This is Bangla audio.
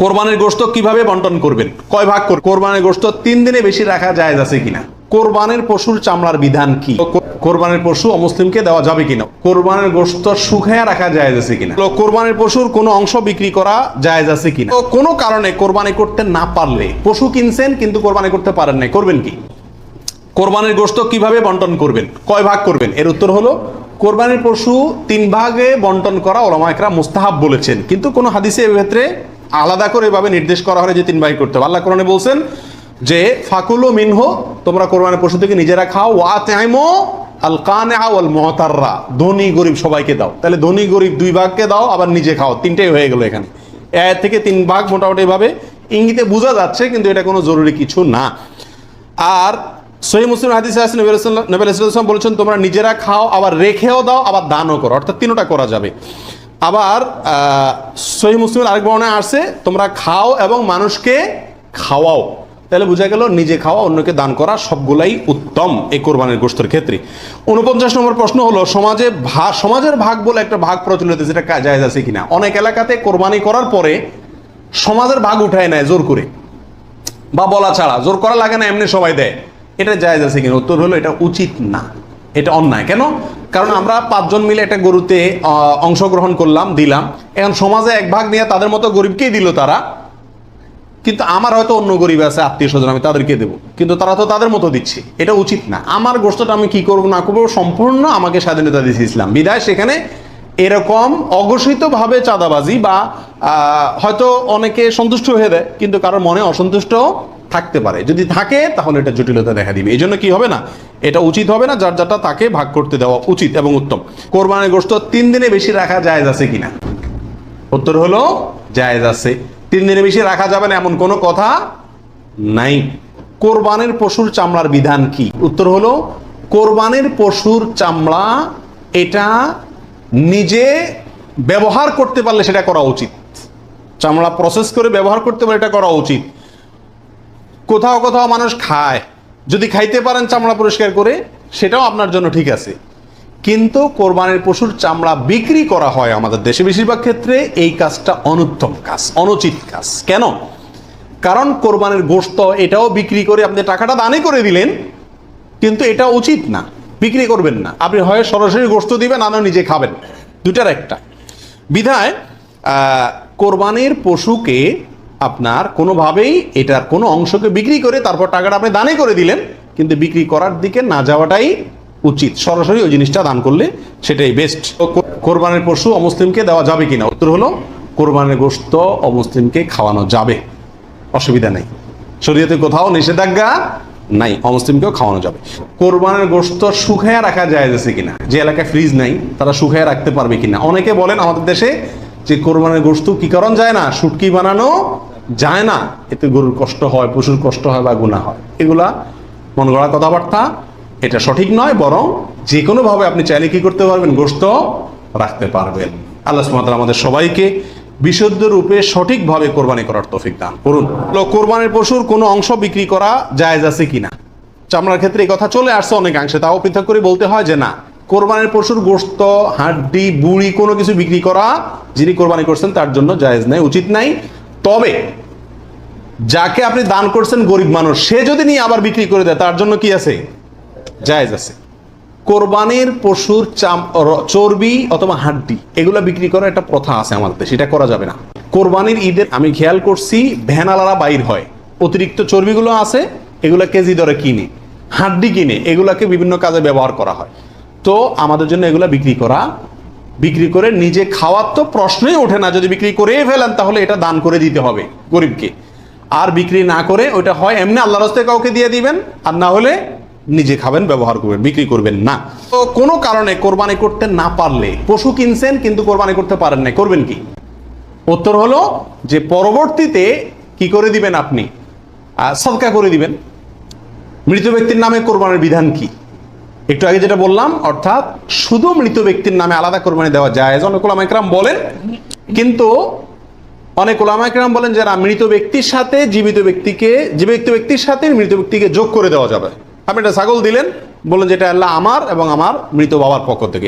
কোরবানির গোশত কিভাবে বন্টন করবেন, কয় ভাগ করবেন? কোরবানির গোশত 3 দিনে বেশি রাখা জায়েজ আছে কিনা? কোরবানির পশুর চামড়ার বিধান কি? কোরবানির পশু অমুসলিমকে দেওয়া যাবে কিনা? কোরবানির গোশত শুকায়া রাখা জায়েজ আছে কিনা? কোরবানির পশুর কোনো অংশ বিক্রি করা জায়েজ আছে কিনা? কোনো কারণে কোরবানি করতে না পারলে, পশু কিনছেন কিন্তু কোরবানি করতে পারেন নাই, করবেন কি? কোরবানির গোশত কিভাবে বন্টন করবেন, কয় ভাগ করবেন? এর উত্তর হলো, কোরবানির পশু 3 ভাগে বন্টন করা উলামা ইকরাম মুস্তাহাব বলেছেন, কিন্তু কোন হাদিসে এর ক্ষেত্রে আলাদা করে এভাবে নির্দেশ করা হয় যে 3 ভাগ করতে হবে। আল্লাহ কোরআনে বলছেন যে ফাকুলু মিনহু, তোমরা কোরবানির পশু থেকে নিজেরা খাও, ওয়া আতইমু আল কানিআ ওয়াল মুতাররা, ধনী গরিব সবাইকে দাও। তাহলে ধনী গরিব 2 ভাগকে দাও, আবার নিজে খাও, 3টাই হয়ে গেল এখানে। আয়াত থেকে 3 ভাগ মোটামুটি ভাবে ইঙ্গিতে বোঝা যাচ্ছে, কিন্তু এটা কোনো জরুরি কিছু না। আর সহিহ মুসলিম হাদিসে আছে নবী সাল্লাল্লাহু আলাইহি ওয়াসাল্লাম বলেছেন তোমরা নিজেরা খাও, আবার রেখেও দাও, আবার দানও করো, অর্থাৎ 3টা করা যাবে। আবার সহিহ মুসলিমের আরেক বর্ণনায় আছে তোমরা খাও এবং মানুষকে খাওয়াও। তাহলে বোঝা গেল নিজে খাওয়া অন্যকে দান করা সবগুলাই উত্তম এই কোরবানির গোশতের ক্ষেত্রে। 49 নম্বর প্রশ্ন হলো, সমাজের ভাগ বলে একটা ভাগ প্রচলিত, যেটা জায়েজ আছে কিনা? অনেক এলাকাতে কোরবানি করার পরে সমাজের ভাগ উঠায় নেয় জোর করে, বা বলা ছাড়া, জোর করা লাগে না, এমনি সবাই দেয়। এটা জায়েজ আছে কিনা? উত্তর হলো এটা উচিত না, এটা অন্যায়। কেন? কারণ আমরা 5 জন মিলে একটা গরুতে অংশগ্রহণ করলাম, দিলাম, এখন সমাজে 1 ভাগ নিয়ে তাদের মতো গরিবকেই দিল তারা, কিন্তু আমার হয়তো অন্য গরিব আছে, আত্মীয় স্বজন, আমি তাদেরকে দেবো, কিন্তু তারা তো তাদের মতো দিচ্ছে। এটা উচিত না। আমার গোশতটা আমি কি করবো না করবো সম্পূর্ণ আমাকে স্বাধীনতা দিয়েছে ইসলাম, বিধায় সেখানে এরকম অঘোষিতভাবে চাঁদাবাজি বা হয়তো অনেকে সন্তুষ্ট হয়ে দেয়, কিন্তু কারোর মনে অসন্তুষ্ট থাকতে পারে। যদি থাকে তাহলে এটা জটিলতা দেখা দিবে। এই জন্য কি হবে না, এটা উচিত হবে না। যার যারটা তাকে ভাগ করতে দেওয়া উচিত এবং উত্তম। কোরবানির গোশত 3 দিনে বেশি রাখা জায়েজ আছে কিনা? উত্তর হলো জায়েজ আছে। 3 দিনে বেশি রাখা যাবে না এমন কোনো কথা নাই। কোরবানির পশুর চামড়ার বিধান কি? উত্তর হলো, কোরবানির পশুর চামড়া এটা নিজে ব্যবহার করতে পারলে সেটা করা উচিত। চামড়া প্রসেস করে ব্যবহার করতে পারলে এটা করা উচিত। কোথাও কোথাও মানুষ খায়, যদি খাইতে পারেন চামড়া পরিষ্কার করে, সেটাও আপনার জন্য ঠিক আছে। কিন্তু কোরবানির পশুর চামড়া বিক্রি করা হয় আমাদের দেশে বেশিরভাগ ক্ষেত্রে, এই কাজটা অনুত্তম কাজ, অনুচিত কাজ। কেন? কারণ কোরবানির গোশত এটাও বিক্রি করে আপনি টাকাটা দানই করে দিলেন, কিন্তু এটা উচিত না, বিক্রি করবেন না। আপনি হয় সরাসরি গোশত দিবেন, না নিজে খাবেন, দুটার একটা। বিধায় কোরবানির পশুকে আপনার কোনোভাবেই এটার কোনো অংশকে বিক্রি করে তারপর টাকাটা আপনি দানে করে দিলেন, কিন্তু বিক্রি করার দিকে না যাওয়াটাই উচিত। সরাসরি ওই জিনিসটা দান করলে সেটাই বেস্ট। কোরবানির পশু অমুসলিমকে দেওয়া যাবে কিনা? উত্তর হলো, কোরবানির গোশত অমুসলিমকে খাওয়ানো যাবে, অসুবিধা নেই। শরীয়তে কোথাও নিষেধাজ্ঞা নাই, অমুসলিমকেও খাওয়ানো যাবে। কোরবানির গোশত শুকায়া রাখা জায়েজ আছে কিনা? যে এলাকায় ফ্রিজ নাই তারা শুকায়া রাখতে পারবে কিনা? অনেকে বলেন আমাদের দেশে যে কোরবানির গোশত কি কারণ যায় না, শুটকি বানানো যায় না, এতে গরুর কষ্ট হয়, পশুর কষ্ট হয় বা গুনাহ হয়। এগুলা মন গড়া কথাবার্তা, এটা সঠিক নয়। বরং যে কোনো ভাবে আপনি চাইলে কি করতে পারবেন, গোশত রাখতে পারবেন। আল্লাহ সুবহানাহু ওয়া তাআলা আমাদের সবাইকে বিশুদ্ধ রূপে সঠিকভাবে কোরবানি করার তৌফিক দান করুন। কোরবানির পশুর কোনো অংশ বিক্রি করা জায়েজ আছে কিনা? চামড়ার ক্ষেত্রে এই কথা চলে আসছে অনেকাংশে, তাও পৃথক করে বলতে হয় যে না, কোরবানির পশুর গোশত, হাড্ডি, বুড়ি কোনো কিছু বিক্রি করা যিনি কোরবানি করছেন তার জন্য জায়েজ নাই, উচিত নাই। তবে যাকে আপনি দান করছেন গরিব মানুষ, সে যদি নিয়ে আবার বিক্রি করে দেয়, তার জন্য কি আছে? জায়েজ আছে। কোরবানির পশুর চর্বি অথবা হাড্ডি এগুলা বিক্রি করার একটা প্রথা আছে আমাদের, সেটা করা যাবে না। কোরবানির ঈদের আমি খেয়াল করছি ভ্যানালারা বাইর হয়, অতিরিক্ত চর্বিগুলো আছে, এগুলা কেজি দরে কিনে, হাড্ডি কিনে, এগুলাকে বিভিন্ন কাজে ব্যবহার করা হয়। তো আমাদের জন্য এগুলা বিক্রি করে নিজে খাওয়ার তো প্রশ্নই ওঠে না। যদি বিক্রি করে ফেলেন তাহলে এটা দান করে দিতে হবে গরিবকে। আর বিক্রি না করে ওইটা হয় এমনি আল্লাহর রাস্তায় কাউকে দিয়ে দিবেন, আর না হলে নিজে খাবেন, ব্যবহার করবেন, বিক্রি করবেন না। তো কোনো কারণে কোরবানি করতে না পারলে, পশু কিনছেন কিন্তু কোরবানি করতে পারেন না, করবেন কি? উত্তর হলো যে পরবর্তীতে কি করে দিবেন, আপনি সদকা করে দিবেন। মৃত ব্যক্তির নামে কোরবানির বিধান কি? একটু আগে যেটা বললাম, অর্থাৎ শুধু মৃত ব্যক্তির নামে আলাদা কোরবানি দেওয়া জায়েজ অনেক উলামা ইকরাম বলেন, কিন্তু অনেক উলামা ইকরাম বলেন যারা মৃত ব্যক্তির সাথে জীবিত ব্যক্তির সাথে মৃত ব্যক্তিকে যোগ করে দেওয়া যাবে। আপনি একটা ছাগল দিলেন, বললেন যেটা আল্লাহ আমার এবং আমার মৃত বাবার পক্ষ থেকে।